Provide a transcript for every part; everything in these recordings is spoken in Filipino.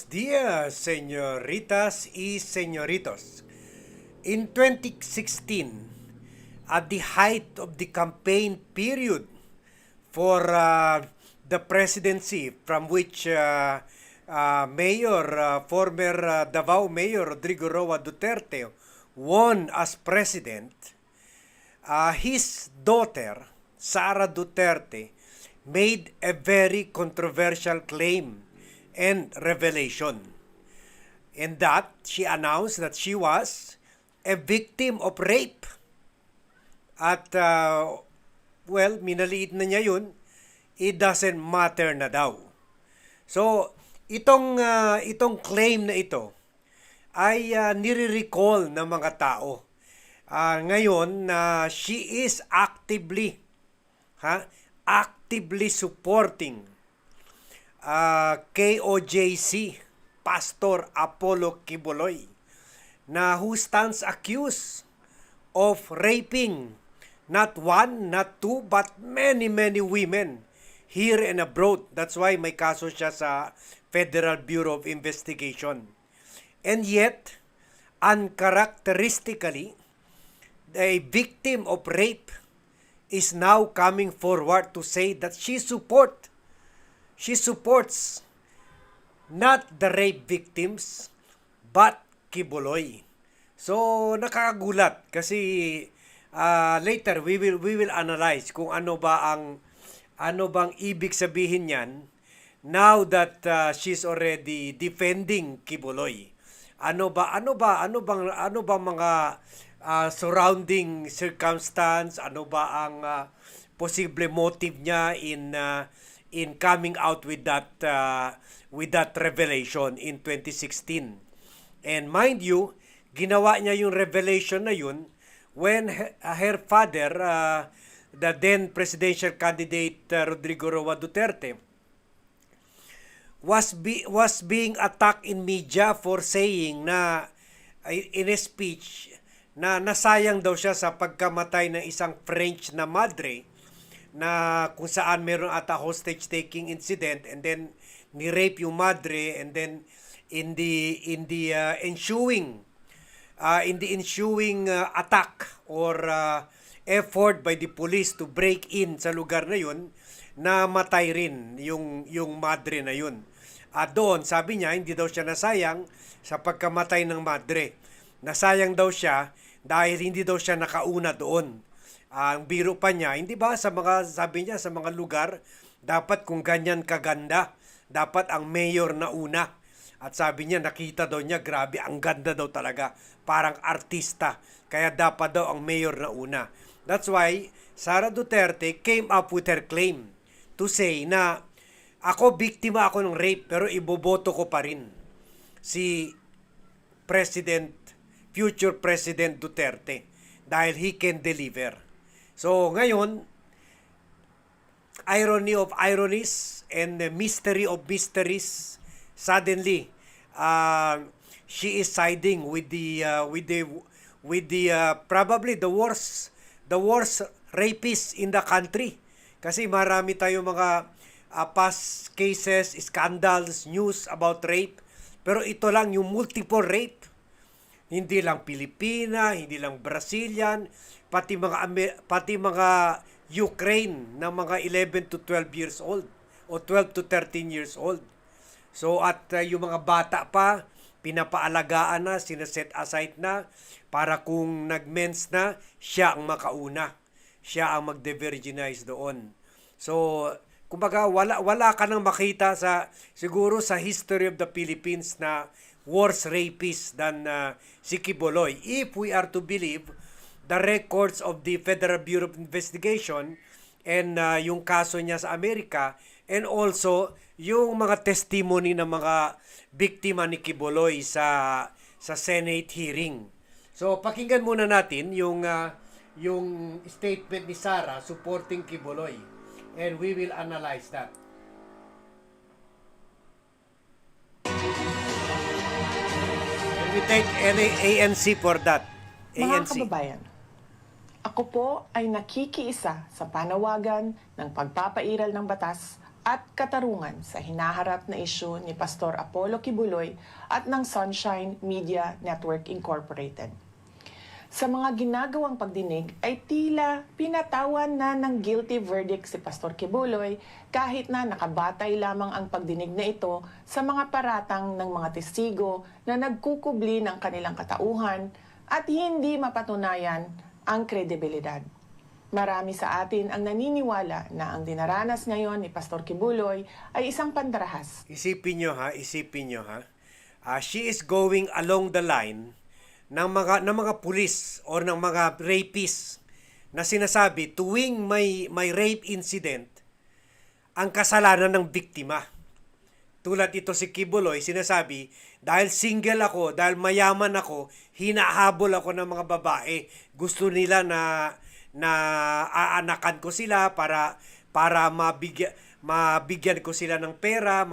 Buenos días, señoritas y señoritos. In 2016, at the height of the campaign period for the presidency from which former Davao Mayor Rodrigo Roa Duterte won as president, his daughter, Sara Duterte, made a very controversial claim and revelation. In that, she announced that she was a victim of rape. At, minaliit na niya yun, it doesn't matter na daw. So, itong claim na ito ay nire-recall ng mga tao. Ngayon, she is actively supporting KOJC, Pastor Apollo Quiboloy, who stands accused of raping not one, not two, but many women here and abroad. That's why may kaso siya sa Federal Bureau of Investigation. And yet, uncharacteristically, a victim of rape is now coming forward to say that she supports not the rape victims but Quiboloy. So nakakagulat kasi later we will analyze kung ano bang ibig sabihin niyan now that she's already defending Quiboloy. Ano bang mga surrounding circumstance, ano ba ang posible motive niya in coming out with that revelation in 2016. And mind you, ginawa niya yung revelation na yun when her father, the then presidential candidate Rodrigo Roa Duterte, was being attacked in media for saying na in a speech na nasayang daw siya sa pagkamatay ng isang French na madre na kung saan meron ata hostage taking incident and then ni-rape yung madre, and then in the ensuing attack or effort by the police to break in sa lugar na yun, namatay rin yung madre na yun. At doon, sabi niya, hindi daw siya nasayang sa pagkamatay ng madre. Nasayang daw siya dahil hindi daw siya nakauna doon. Ang biro pa niya, hindi ba sabi niya sa mga lugar, dapat kung ganyan kaganda, dapat ang mayor na una. At sabi niya, nakita daw niya, grabe, ang ganda daw talaga. Parang artista. Kaya dapat daw ang mayor na una. That's why Sara Duterte came up with her claim to say na biktima ako ng rape pero iboboto ko pa rin si future President Duterte dahil he can deliver. So ngayon, irony of ironies and mystery of mysteries, suddenly she is siding with the probably the worst rapists in the country. Kasi marami tayong mga past cases, scandals, news about rape. Pero ito lang yung multiple rape. Hindi lang Pilipina, hindi lang Brazilian, pati mga Ukraine na mga 11 to 12 years old o 12 to 13 years old. So at yung mga bata pa, pinapaalagaan na, sinaset aside na para kung nag-mens na, siya ang makauna. Siya ang mag-de-virginize doon. So kumbaga wala ka nang makita siguro sa history of the Philippines na worse rapist than si Quiboloy. If we are to believe the records of the Federal Bureau of Investigation and yung kaso niya sa Amerika, and also yung mga testimony ng mga biktima ni Quiboloy sa Senate hearing. So pakinggan muna natin yung statement ni Sara supporting Quiboloy, and we will analyze that. We take any ANC for that. Mga ANC. kababayan, ako po ay nakikiisa sa panawagan ng pagpapairal ng batas at katarungan sa hinaharap na isyu ni Pastor Apollo Kibuloy at ng Sunshine Media Network Incorporated. Sa mga ginagawang pagdinig ay tila pinatawan na ng guilty verdict si Pastor Kibuloy kahit na nakabatay lamang ang pagdinig na ito sa mga paratang ng mga testigo na nagkukubli ng kanilang katauhan at hindi mapatunayan ang kredibilidad. Marami sa atin ang naniniwala na ang dinaranas ngayon ni Pastor Kibuloy ay isang pandarahas. Isipin nyo ha. She is going along the line ng mga pulis o ng mga rapists na sinasabi tuwing may rape incident, ang kasalanan ng biktima. Tulad ito si Kibuloy, sinasabi, dahil single ako, dahil mayaman ako, hinahabol ako ng mga babae. Gusto nila na aanakan ko sila para mabigyan ko sila ng pera,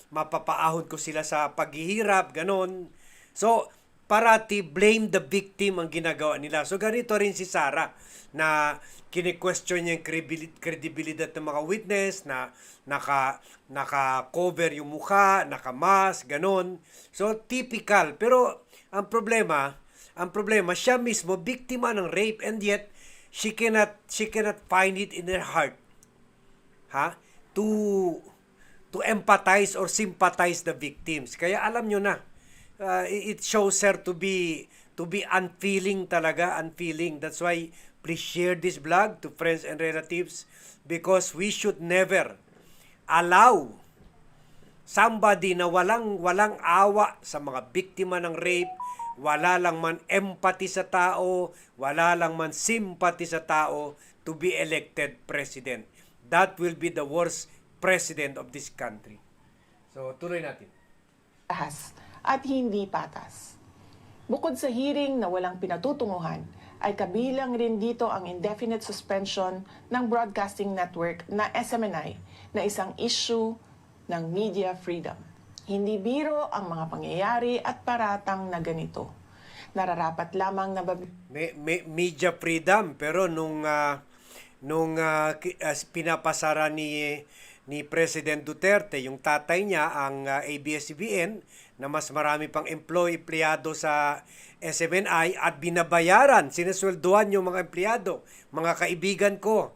mapapaahon ko sila sa paghihirap, ganon. So, parati blame the victim ang ginagawa nila. So ganito rin si Sarah na kine-question niya yung credibility ng mga witness na naka-cover yung mukha, naka-mask, ganon. So typical. Pero ang problema siya mismo biktima ng rape and yet she cannot find it in her heart to empathize or sympathize the victims. Kaya alam nyo na, it shows her to be unfeeling talaga, unfeeling. That's why please share this vlog to friends and relatives because we should never allow somebody na walang awa sa mga biktima ng rape, wala lang man empathy sa tao, wala lang man sympathy sa tao to be elected president. That will be the worst president of this country. So tuloy natin. At hindi patas. Bukod sa hearing na walang pinatutunguhan, ay kabilang rin dito ang indefinite suspension ng broadcasting network na SMNI na isang issue ng media freedom. Hindi biro ang mga pangyayari at paratang na ganito. Nararapat lamang na media freedom pero nung pinapasara ni President Duterte, yung tatay niya ang ABS-CBN na mas marami pang empleyado sa SMNI at binabayaran, sineswelduhan yung mga empleyado. Mga kaibigan ko,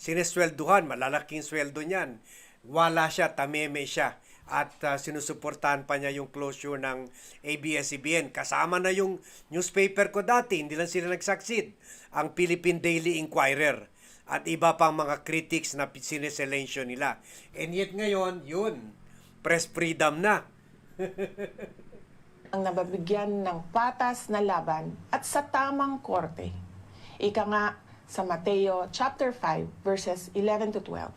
sineswelduhan, malalaking sweldo niyan. Wala siya, tameme siya. At sinusuportahan pa niya yung closure ng ABS-CBN. Kasama na yung newspaper ko dati, hindi lang sila nag-succeed. Ang Philippine Daily Inquirer at iba pang mga critics na sineselencio nila. And yet ngayon, yun, press freedom na. ang nababigyan ng patas na laban at sa tamang korte. Ika nga sa Mateo chapter 5 verses 11 to 12.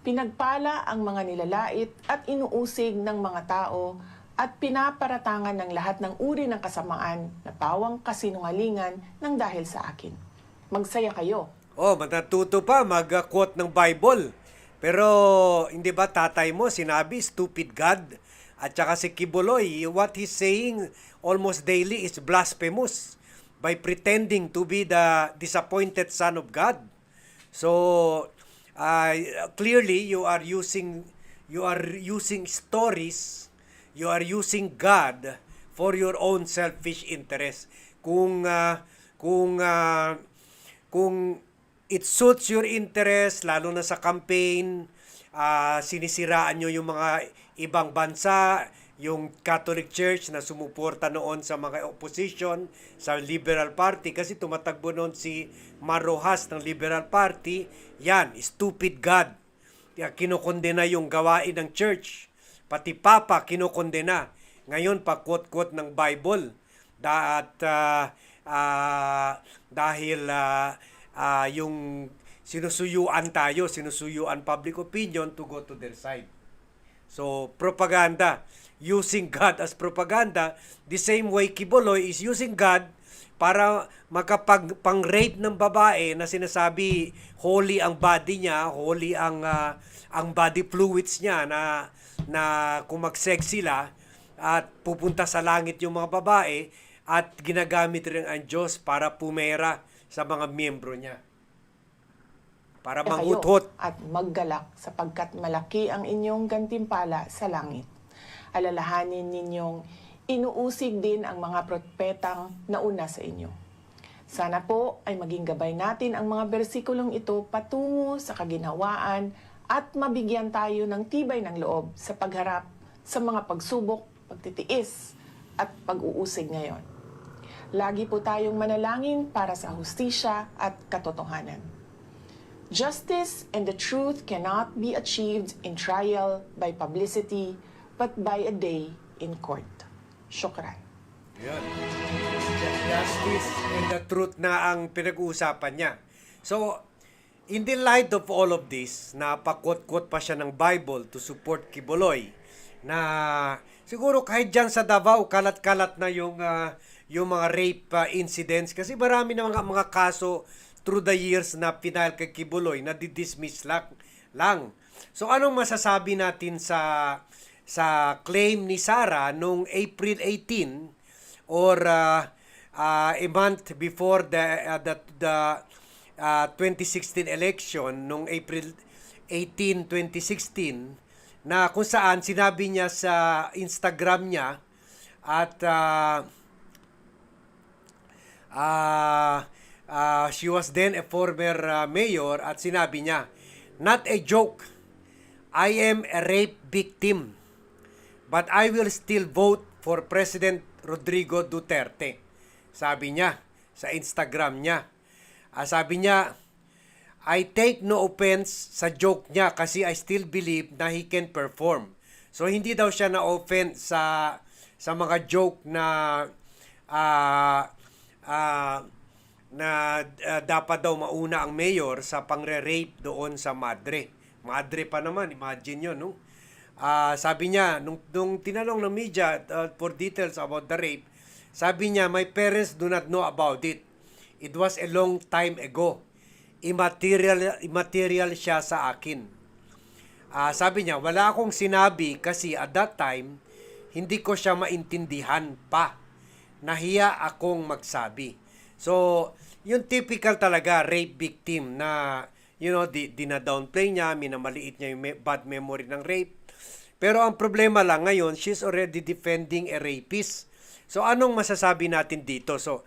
Pinagpala ang mga nilalait at inuusig ng mga tao at pinaparatangan ng lahat ng uri ng kasamaan na pawang kasinungalingan ng dahil sa akin. Magsaya kayo. Matuto pa mag-quote ng Bible. Pero hindi ba tatay mo sinabi, stupid God? At saka si Kibuloy, what he's saying almost daily is blasphemous by pretending to be the disappointed son of God. So, clearly you are using stories, you are using God for your own selfish interest. Kung it suits your interest, lalo na sa campaign, sinisiraan nyo yung mga ibang bansa, yung Catholic Church na sumuporta noon sa mga opposition, sa Liberal Party, kasi tumatagbo noon si Marrojas ng Liberal Party, yan, stupid God. Kinokondena yung gawain ng church. Pati Papa, kinokondena. Ngayon, pa-quote-quote ng Bible. Dahil yung sinusuyuan public opinion to go to their side. So, propaganda. Using God as propaganda. The same way Kibuloy is using God para makapang-rape ng babae na sinasabi holy ang body niya, holy ang body fluids niya na kung mag-sex sila at pupunta sa langit yung mga babae at ginagamit rin ang Diyos para pumera sa mga miyembro niya. para kayo manghuthot. at maggalak sapagkat malaki ang inyong gantimpala sa langit. Alalahanin ninyong inuusig din ang mga propetang nauna sa inyo. Sana po ay maging gabay natin ang mga bersikulong ito patungo sa kaginhawaan at mabigyan tayo ng tibay ng loob sa pagharap sa mga pagsubok, pagtitiis at pag-uusig ngayon. Lagi po tayong manalangin para sa hustisya at katotohanan. Justice and the truth cannot be achieved in trial by publicity, but by a day in court. Shukran. Yan. Justice and the truth na ang pinag-uusapan niya. So, in the light of all of this, napakot-kot pa siya ng Bible to support Kibuloy na siguro kahit dyan sa Davao, kalat-kalat na yung mga rape incidents kasi marami na mga kaso through the years na final kay Kibuloy na di-dismiss lang. So anong masasabi natin sa claim ni Sara nung April 18 or a month before the 2016 election nung April 18, 2016 na kung saan sinabi niya sa Instagram niya at she was then a former mayor at sinabi niya, "Not a joke. I am a rape victim. But I will still vote for President Rodrigo Duterte." Sabi niya sa Instagram niya. Sabi niya, "I take no offense sa joke niya kasi I still believe na he can perform." So hindi daw siya na-offend sa mga joke na dapat daw mauna ang mayor sa pangre-rape doon sa Madre. Madre pa naman, imagine yun, no? Sabi niya, nung tinanong ng media for details about the rape, sabi niya, "My parents do not know about it. It was a long time ago. Immaterial siya sa akin." Sabi niya, "Wala akong sinabi kasi at that time, hindi ko siya maintindihan pa. Nahiya akong magsabi." So, yung typical talaga rape victim na, dina-downplay niya, minamaliit niya yung bad memory ng rape. Pero ang problema lang ngayon, she's already defending a rapist. So, anong masasabi natin dito? So,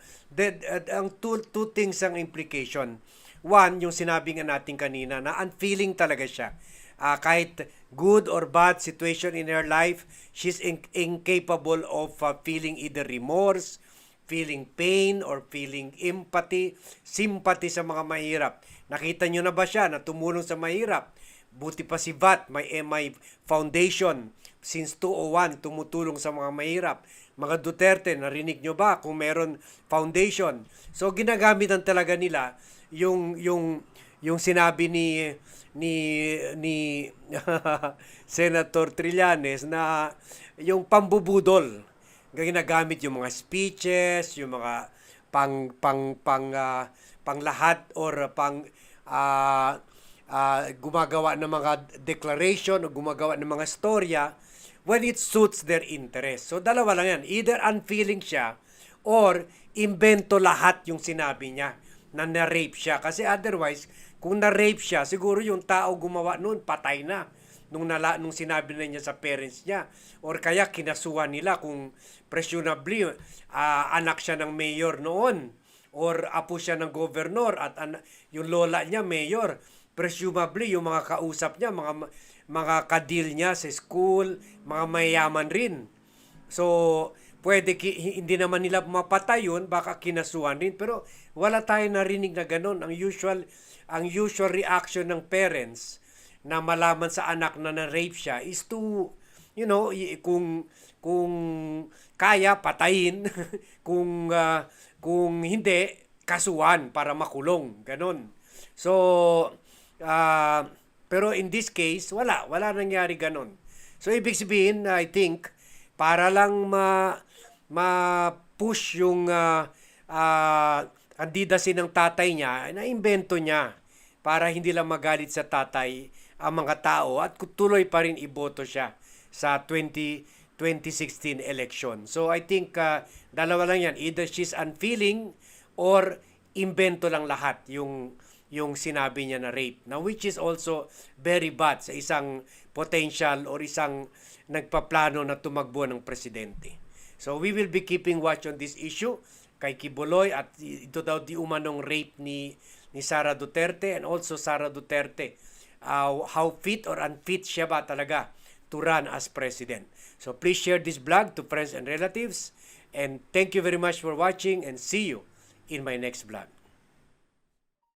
ang two things ang implication. One, yung sinabi nga natin kanina na unfeeling talaga siya. Kahit good or bad situation in her life, she's incapable of feeling either remorse, feeling pain, or feeling empathy, sympathy sa mga mahirap. Nakita nyo na ba siya na tumulong sa mahirap? Buti pa si VAT, may MI Foundation, since 2001, tumutulong sa mga mahirap. Mga Duterte, narinig nyo ba kung meron foundation? So, ginagamitan talaga nila yung sinabi ni Senator Trillanes na yung pambubudol. Ginagamit yung mga speeches, yung mga panglahat or gumagawa ng mga declaration o gumagawa ng mga storya when it suits their interest. So, dalawa lang yan. Either unfeeling siya or invento lahat yung sinabi niya na na-rape siya. Kasi otherwise, kung na-rape siya, siguro yung tao gumawa noon, patay na. Nung sinabi na niya sa parents niya. Or kaya kinasuhan nila kung presumably anak siya ng mayor noon. Or apo siya ng gobernador at yung lola niya mayor. Presumably yung mga kausap niya, mga kadil niya sa school, mga mayaman rin. So, pwede hindi naman nila mapatay yun, baka kinasuhan rin. Pero wala tayong narinig na ganun. Ang usual reaction ng parents na malaman sa anak na na-rape siya is to, kung kaya, patayin. kung hindi, kasuhan para makulong. Ganun. So, pero in this case, wala nangyari ganun. So, ibig sabihin, I think, para lang ma-push yung kandidacy ng tatay niya, na-invento niya para hindi lang magalit sa tatay ang mga tao at tuloy pa rin iboto siya sa 2016 election. So, I think, dalawa lang yan. Either she's unfeeling or invento lang lahat yung yung sinabi niya na rape. Now, which is also very bad sa isang potential or isang nagpaplano na tumakbo ng presidente. So, we will be keeping watch on this issue kay Kibuloy at ito daw di umanong rape ni Sara Duterte and also Sara Duterte. How fit or unfit siya ba talaga to run as president. So, please share this vlog to friends and relatives. And thank you very much for watching and see you in my next vlog.